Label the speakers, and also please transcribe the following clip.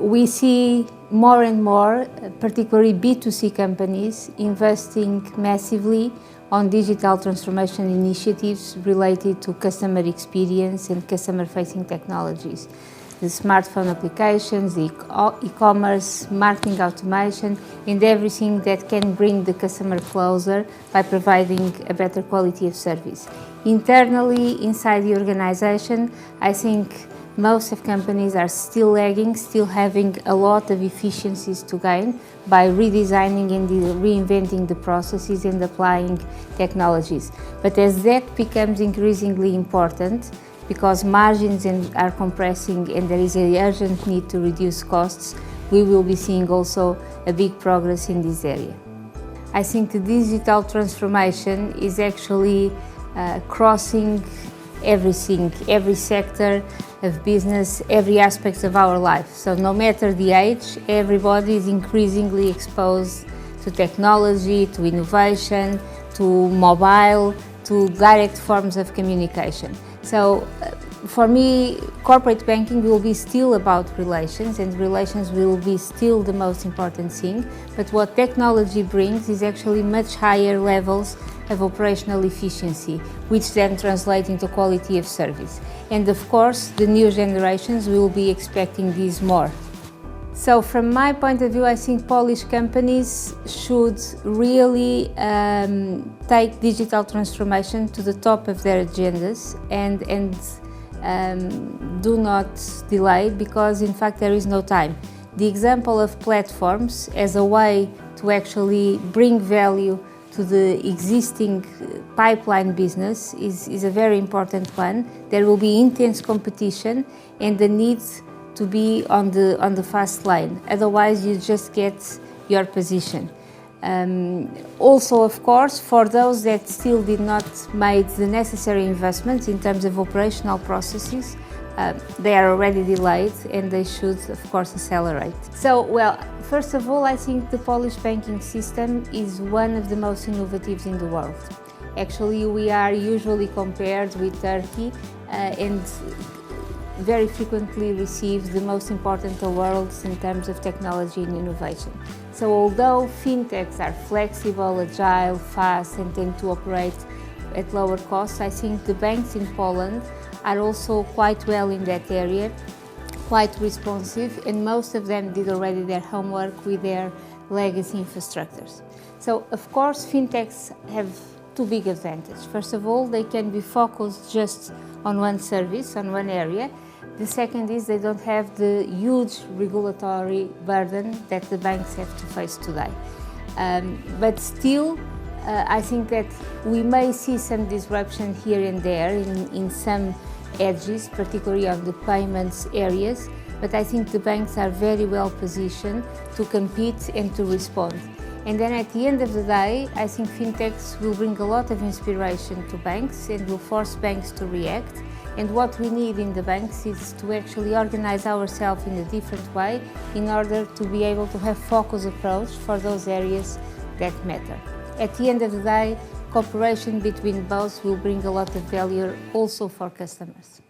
Speaker 1: We see more and more, particularly B2C companies, investing massively on digital transformation initiatives related to customer experience and customer-facing technologies. The smartphone applications, the e-commerce, marketing automation, and everything that can bring the customer closer by providing a better quality of service. Internally, inside the organization, I think most of companies are still lagging, still having a lot of efficiencies to gain by redesigning and reinventing the processes and applying technologies. But as that becomes increasingly important, because margins are compressing and there is an urgent need to reduce costs, we will be seeing also a big progress in this area. I think the digital transformation is actually crossing everything, every sector of business, every aspect of our life. So no matter the age, everybody is increasingly exposed to technology, to innovation, to mobile, to direct forms of communication. So for me, corporate banking will be still about relations, and relations will be still the most important thing. But what technology brings is actually much higher levels of operational efficiency, which then translate into quality of service. And of course, the new generations will be expecting this more. So from my point of view, I think Polish companies should really take digital transformation to the top of their agendas and do not delay, because in fact there is no time. The example of platforms as a way to actually bring value to the existing pipeline business is a very important one. There will be intense competition and the need to be on the fast lane. Otherwise, you just get your position. Also, of course, for those that still did not make the necessary investments in terms of operational processes, they are already delayed and they should, of course, accelerate. So, well, first of all, I think the Polish banking system is one of the most innovative in the world. Actually, we are usually compared with Turkey and very frequently receive the most important awards in terms of technology and innovation. So although fintechs are flexible, agile, fast, and tend to operate at lower costs, I think the banks in Poland are also quite well in that area, quite responsive, and most of them did already their homework with their legacy infrastructures. So of course, fintechs have two big advantages. First of all, they can be focused just on one service, on one area. The second is they don't have the huge regulatory burden that the banks have to face today. But still, I think that we may see some disruption here and there in some edges, particularly on the payments areas. But I think the banks are very well positioned to compete and to respond. And then at the end of the day, I think fintechs will bring a lot of inspiration to banks and will force banks to react. And what we need in the banks is to actually organize ourselves in a different way in order to be able to have focused approach for those areas that matter. At the end of the day, cooperation between both will bring a lot of value also for customers.